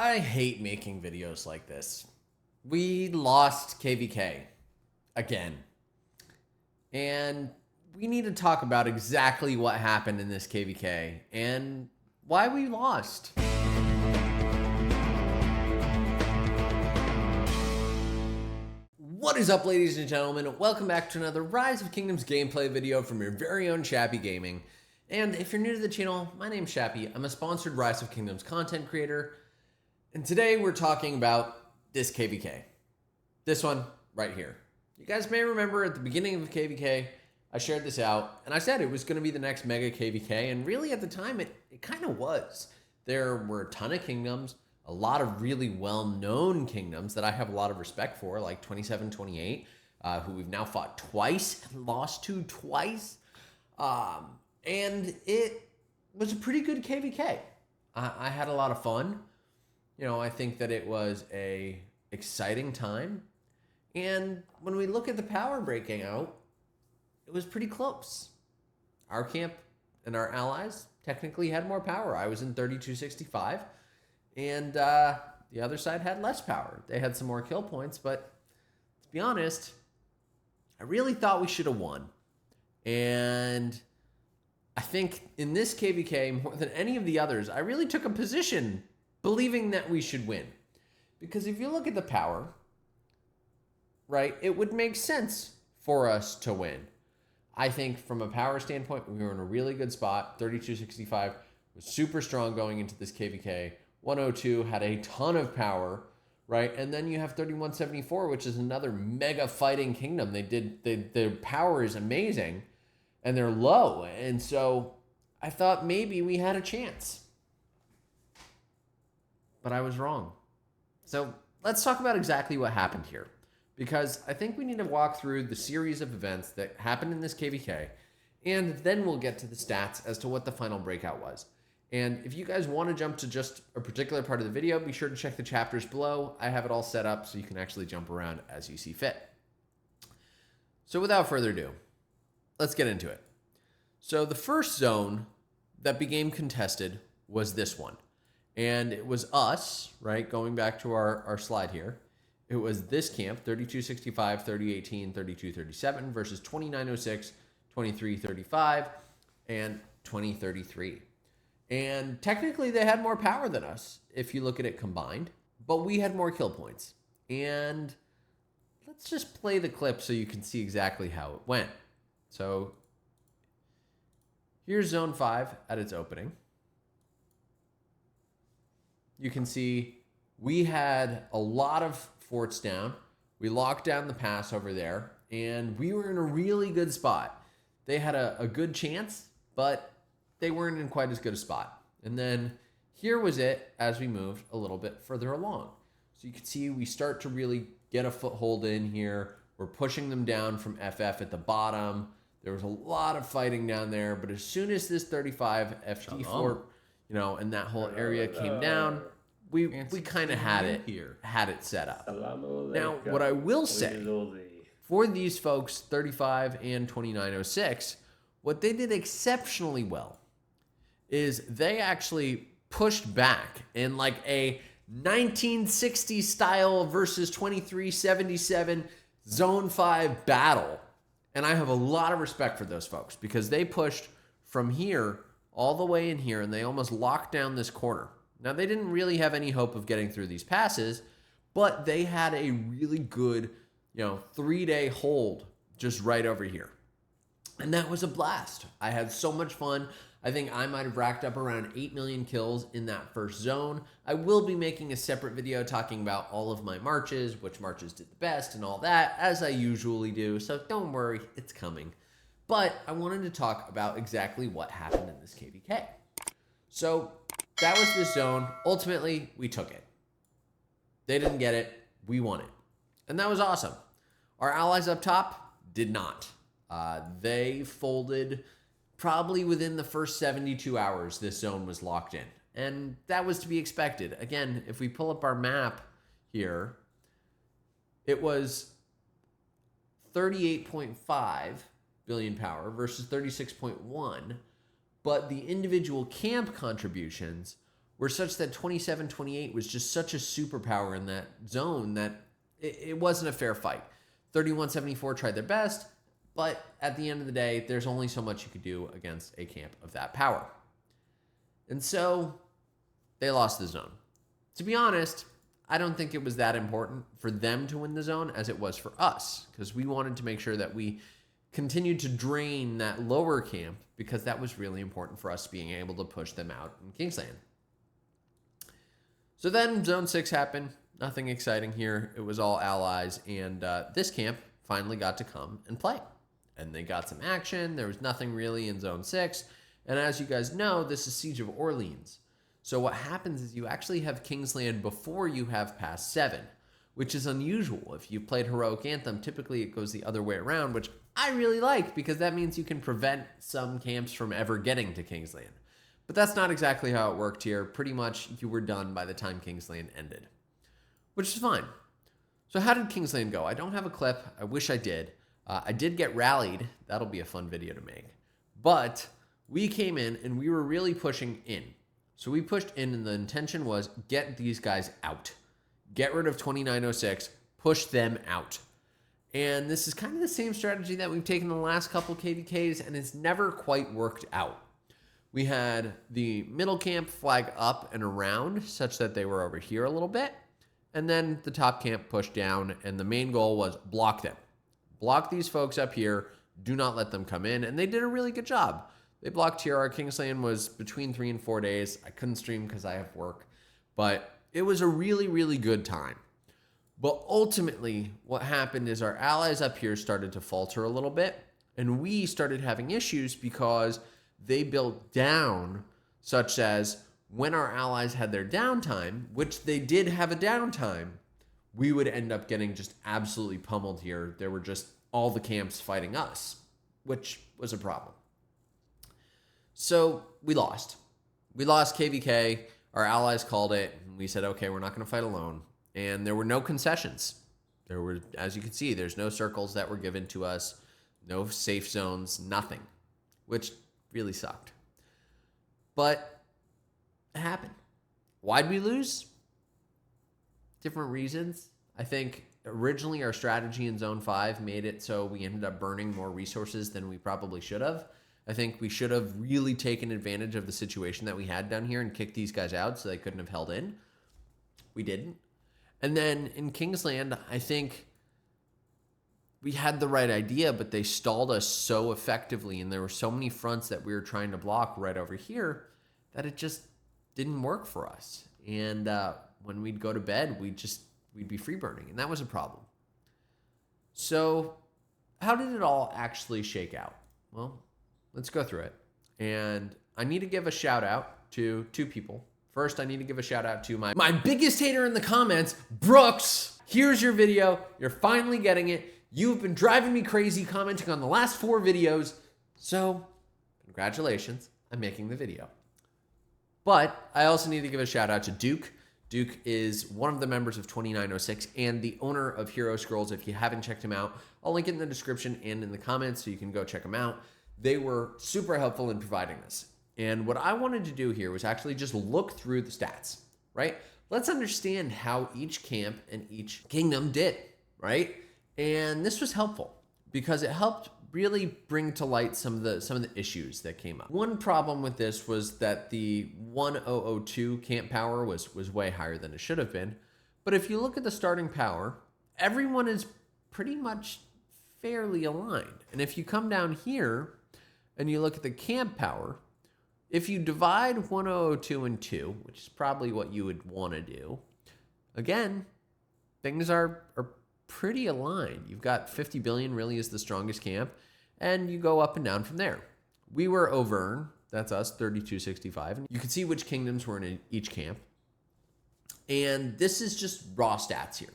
I hate making videos like this. We lost KVK again. And we need to talk about exactly what happened in this KVK and why we lost. What is up, ladies and gentlemen? Welcome back to another Rise of Kingdoms gameplay video from your very own Shappy Gaming. And if you're new to the channel, my name's Shappy. I'm a sponsored Rise of Kingdoms content creator. And today we're talking about this KVK. This one right here. You guys may remember at the beginning of KVK, I shared this out and I said it was going to be the next mega KVK. And really at the time, it kind of was. There were a ton of kingdoms, a lot of really well-known kingdoms that I have a lot of respect for, like 2728, who we've now fought twice and lost to twice. And it was a pretty good KVK. I had a lot of fun. You know, I think that it was a exciting time. And when we look at the power breaking out, it was pretty close. Our camp and our allies technically had more power. I was in 3265, and the other side had less power. They had some more kill points, but to be honest, I really thought we should have won. And I think in this KVK, more than any of the others, I really took a position believing that we should win. Because if you look at the power, right, it would make sense for us to win. I think from a power standpoint, we were in a really good spot. 3265 was super strong going into this KVK. 102 had a ton of power, right? And then you have 3174, which is another mega fighting kingdom. Their power is amazing and they're low. And so I thought maybe we had a chance. But I was wrong. So let's talk about exactly what happened here, because I think we need to walk through the series of events that happened in this KVK, and then we'll get to the stats as to what the final breakout was. And if you guys want to jump to just a particular part of the video, be sure to check the chapters below. I have it all set up so you can actually jump around as you see fit. So without further ado, let's get into it. So the first zone that became contested was this one. And it was us, right? Going back to our slide here. It was this camp, 3265, 3018, 3237 versus 2906, 2335, and 2033. And technically they had more power than us if you look at it combined, but we had more kill points. And let's just play the clip so you can see exactly how it went. So here's zone 5 at its opening. You can see we had a lot of forts down. We locked down the pass over there, and we were in a really good spot. They had a good chance, but they weren't in quite as good a spot. And then here was it as we moved a little bit further along. So you can see we start to really get a foothold in here. We're pushing them down from FF at the bottom. There was a lot of fighting down there, but as soon as this 35 FD fort, you know, and that whole area came down, we kind of had it set up. Now, what I will say for these folks, 35 and 2906, what they did exceptionally well is they actually pushed back in like a 1960 style versus 2377 zone 5 battle. And I have a lot of respect for those folks because they pushed from here all the way in here and they almost locked down this corner. Now, they didn't really have any hope of getting through these passes, but they had a really good, 3-day hold just right over here. And that was a blast. I had so much fun. I think I might have racked up around 8 million kills in that first zone. I will be making a separate video talking about all of my marches, which marches did the best and all that, as I usually do. So don't worry, it's coming. But I wanted to talk about exactly what happened in this KVK. So that was this zone. Ultimately, we took it. They didn't get it. We won it. And that was awesome. Our allies up top did not. They folded probably within the first 72 hours this zone was locked in. And that was to be expected. Again, if we pull up our map here, it was 38.5 billion power versus 36.1. But the individual camp contributions were were such that 27-28 was just such a superpower in that zone that it wasn't a fair fight. 31-74 tried their best, but at the end of the day, there's only so much you could do against a camp of that power. And so they lost the zone. To be honest, I don't think it was that important for them to win the zone as it was for us, because we wanted to make sure that we continued to drain that lower camp, because that was really important for us being able to push them out in Kingsland. So then Zone 6 happened. Nothing exciting here. It was all allies, and this camp finally got to come and play. And they got some action. There was nothing really in Zone 6. And as you guys know, this is Siege of Orleans. So what happens is you actually have Kingsland before you have Pass 7, which is unusual. If you played Heroic Anthem, typically it goes the other way around, which I really like, because that means you can prevent some camps from ever getting to Kingsland. But that's not exactly how it worked here. Pretty much you were done by the time Kingsland ended, which is fine. So how did Kingsland go? I don't have a clip. I wish I did. I did get rallied. That'll be a fun video to make. But we came in and we were really pushing in. So we pushed in, and the intention was get these guys out. Get rid of 2906, push them out. And this is kind of the same strategy that we've taken the last couple KVKs, and it's never quite worked out. We had the middle camp flag up and around such that they were over here a little bit. And then the top camp pushed down, and the main goal was block them. Block these folks up here. Do not let them come in. And they did a really good job. They blocked here. Our Kingsland was between 3 and 4 days. I couldn't stream because I have work. But it was a really, really good time. But ultimately, what happened is our allies up here started to falter a little bit. And we started having issues because they built down such as when our allies had their downtime, which they did have a downtime, we would end up getting just absolutely pummeled here. There were just all the camps fighting us, which was a problem. So we lost. We lost KVK. Our allies called it. And we said, okay, we're not going to fight alone. And there were no concessions. There were, as you can see, there's no circles that were given to us, no safe zones, nothing, which really sucked. But it happened. Why'd we lose? Different reasons. I think originally our strategy in Zone 5 made it so we ended up burning more resources than we probably should have. I think we should have really taken advantage of the situation that we had down here and kicked these guys out so they couldn't have held in. We didn't. And then in Kingsland, I think we had the right idea, but they stalled us so effectively, and there were so many fronts that we were trying to block right over here that it just didn't work for us. And when we'd go to bed, we'd be free burning, and that was a problem. So how did it all actually shake out? Well, let's go through it. And I need to give a shout out to two people. First, I need to give a shout out to my biggest hater in the comments, Brooks. Here's your video. You're finally getting it. You've been driving me crazy commenting on the last 4 videos. So congratulations on making the video. But I also need to give a shout out to Duke. Duke is one of the members of 2906 and the owner of Hero Scrolls. If you haven't checked him out, I'll link it in the description and in the comments so you can go check them out. They were super helpful in providing this. And what I wanted to do here was actually just look through the stats, right? Let's understand how each camp and each kingdom did, right? And this was helpful because it helped really bring to light some of the issues that came up. One problem with this was that the 1002 camp power was way higher than it should have been. But if you look at the starting power, everyone is pretty much fairly aligned. And if you come down here and you look at the camp power, if you divide 1002 and 2, which is probably what you would want to do, again, things are pretty aligned. You've got 50 billion really is the strongest camp, and you go up and down from there. We were Auvergne, that's us, 3265. And you can see which kingdoms were in each camp. And this is just raw stats here.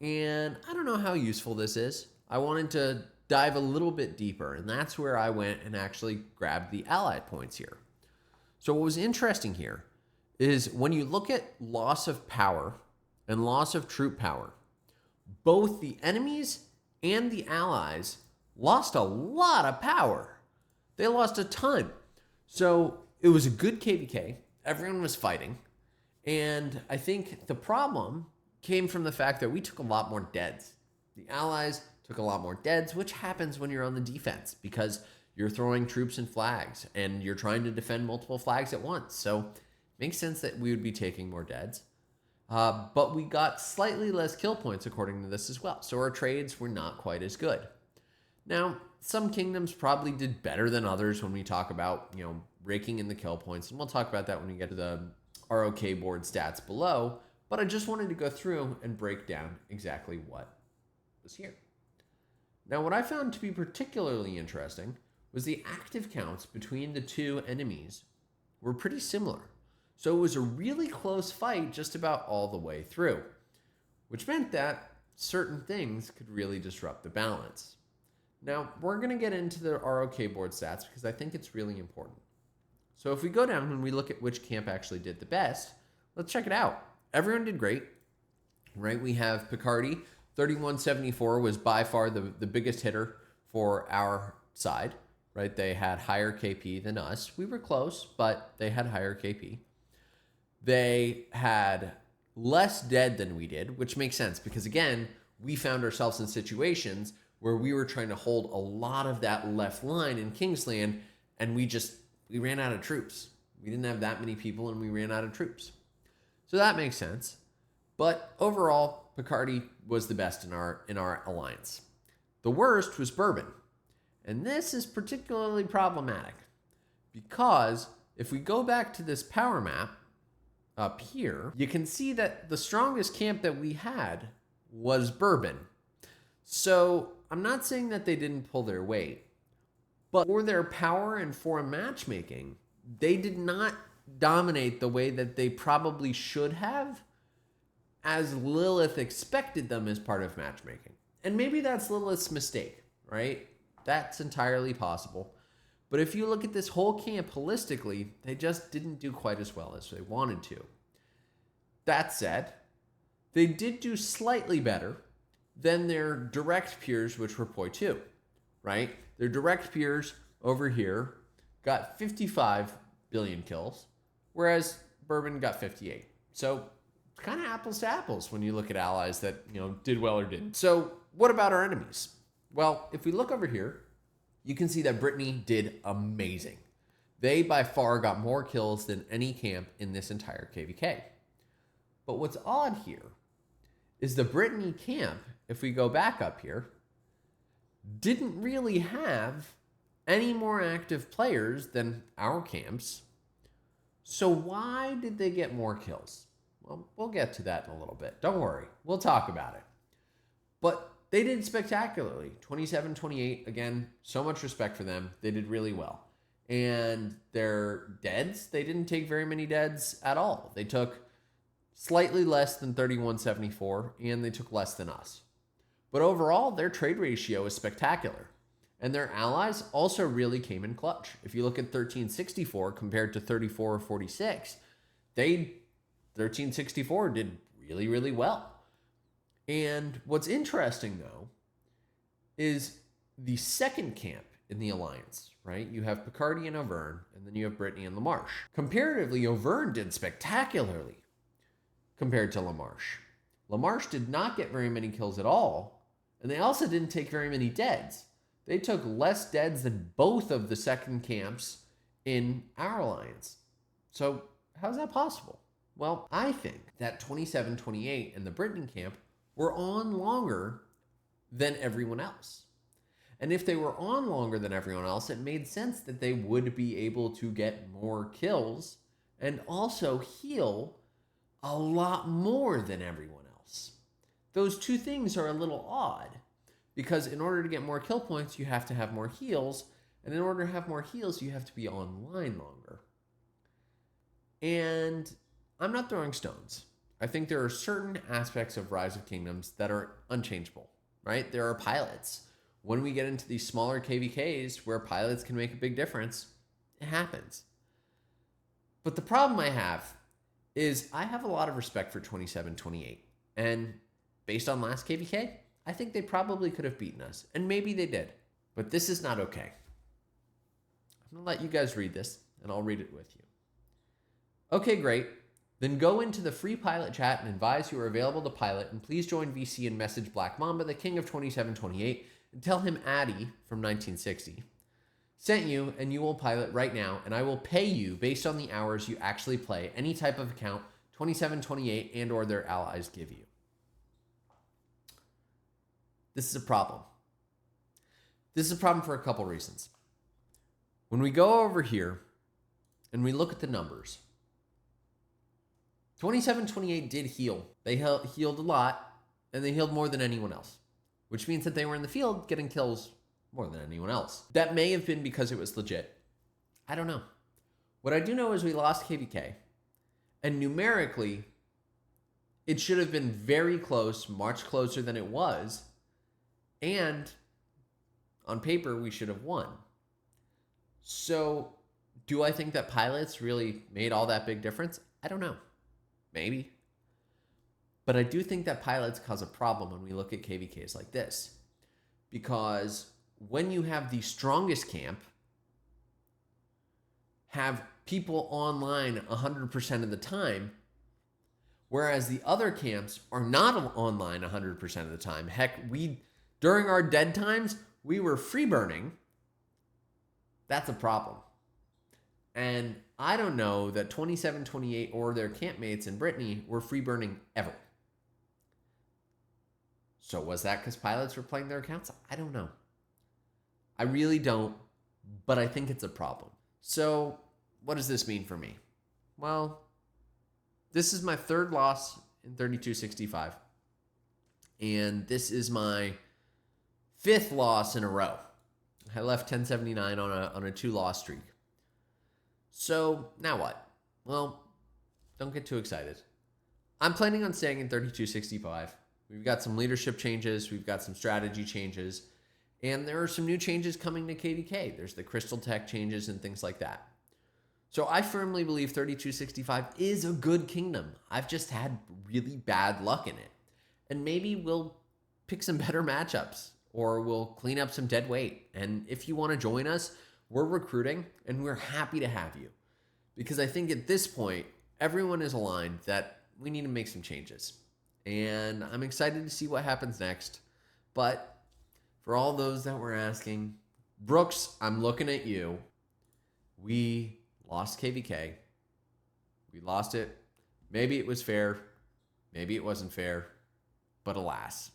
And I don't know how useful this is. I wanted to dive a little bit deeper, and that's where I went and actually grabbed the allied points here. So what was interesting here is when you look at loss of power and loss of troop power, both the enemies and the allies lost a lot of power. They lost a ton. So it was a good KVK. everyone was fighting. And I think the problem came from the fact that we took a lot more deads. The Allies took a lot more deads, which happens when you're on the defense because you're throwing troops and flags and you're trying to defend multiple flags at once. So it makes sense that we would be taking more deads. But we got slightly less kill points according to this as well. So our trades were not quite as good. Now, some kingdoms probably did better than others when we talk about, raking in the kill points. And we'll talk about that when we get to the ROK Board Stats below. But I just wanted to go through and break down exactly what was here. Now, what I found to be particularly interesting was the active counts between the two enemies were pretty similar. So it was a really close fight just about all the way through, which meant that certain things could really disrupt the balance. Now, we're going to get into the ROK board stats because I think it's really important. So if we go down and we look at which camp actually did the best, let's check it out. Everyone did great, right? We have Picardy, 3174 was by far the biggest hitter for our side, right? They had higher KP than us. We were close, but they had higher KP. They had less dead than we did, which makes sense because, again, we found ourselves in situations where we were trying to hold a lot of that left line in Kingsland, and we ran out of troops. We didn't have that many people, and we ran out of troops. So that makes sense. But overall, Picardy was the best in our alliance. The worst was Bourbon. And this is particularly problematic because if we go back to this power map, up here, you can see that the strongest camp that we had was Bourbon. So I'm not saying that they didn't pull their weight, but for their power and for matchmaking, they did not dominate the way that they probably should have, as Lilith expected them as part of matchmaking. And maybe that's Lilith's mistake, right? That's entirely possible. But if you look at this whole camp holistically, they just didn't do quite as well as they wanted to. That said, they did do slightly better than their direct peers, which were Poitou, right? Their direct peers over here got 55 billion kills, whereas Bourbon got 58. So kind of apples to apples when you look at allies that, did well or didn't. So what about our enemies? Well, if we look over here, you can see that Brittany did amazing. They by far got more kills than any camp in this entire KVK. But what's odd here is the Brittany camp, if we go back up here, didn't really have any more active players than our camps. So why did they get more kills? Well, we'll get to that in a little bit. Don't worry. We'll talk about it. But they did spectacularly. 27-28, again, so much respect for them. They did really well. And their deads, they didn't take very many deads at all. They took slightly less than 3174, and they took less than us. But overall, their trade ratio is spectacular. And their allies also really came in clutch. If you look at 1364 compared to 3446, 1364 did really, really well. And what's interesting, though, is the second camp in the alliance, right? You have Picardy and Auvergne, and then you have Brittany and La Marche. Comparatively, Auvergne did spectacularly compared to La Marche. La Marche did not get very many kills at all, and they also didn't take very many deads. They took less deads than both of the second camps in our alliance. So how's that possible? Well, I think that 27-28 and the Brittany camp were on longer than everyone else. And if they were on longer than everyone else, it made sense that they would be able to get more kills and also heal a lot more than everyone else. Those two things are a little odd because in order to get more kill points, you have to have more heals. And in order to have more heals, you have to be online longer. And I'm not throwing stones. I think there are certain aspects of Rise of Kingdoms that are unchangeable, right? There are pilots. When we get into these smaller KVKs where pilots can make a big difference, it happens. But the problem I have is I have a lot of respect for 27-28. And based on last KVK, I think they probably could have beaten us. And maybe they did. But this is not okay. I'm going to let you guys read this, and I'll read it with you. Okay, great. Then go into the free pilot chat and advise you are available to pilot, and please join VC and message Black Mamba, the king of 2728, and tell him Addy from 1960 sent you, and you will pilot right now, and I will pay you based on the hours you actually play any type of account 2728 and or their allies give you. This is a problem. This is a problem for a couple reasons. When we go over here and we look at the numbers, 2728 did heal. They healed a lot, and they healed more than anyone else, which means that they were in the field getting kills more than anyone else. That may have been because it was legit. I don't know. What I do know is we lost KVK, and numerically, it should have been very close, much closer than it was, and on paper, we should have won. So, do I think that pilots really made all that big difference? I don't know. Maybe. But I do think that pilots cause a problem when we look at KVKs like this. Because when you have the strongest camp have people online 100% of the time, whereas the other camps are not online 100% of the time. Heck, during our dead times, we were free burning. That's a problem. And I don't know that 2728 or their campmates in Brittany were free burning ever. So was that because pilots were playing their accounts? I don't know. I really don't, but I think it's a problem. So what does this mean for me? Well, this is my third loss in 3265. And this is my fifth loss in a row. I left 1079 on a 2-loss streak. So now what? Well, don't get too excited. I'm planning on staying in 3265. We've got some leadership changes. We've got some strategy changes. And there are some new changes coming to KVK. There's the crystal tech changes and things like that. So I firmly believe 3265 is a good kingdom. I've just had really bad luck in it. And maybe we'll pick some better matchups, or we'll clean up some dead weight. And if you want to join us, we're recruiting, and we're happy to have you. Because I think at this point, everyone is aligned that we need to make some changes. And I'm excited to see what happens next. But for all those that were asking, Brooks, I'm looking at you. We lost KVK. We lost it. Maybe it was fair. Maybe it wasn't fair. But alas.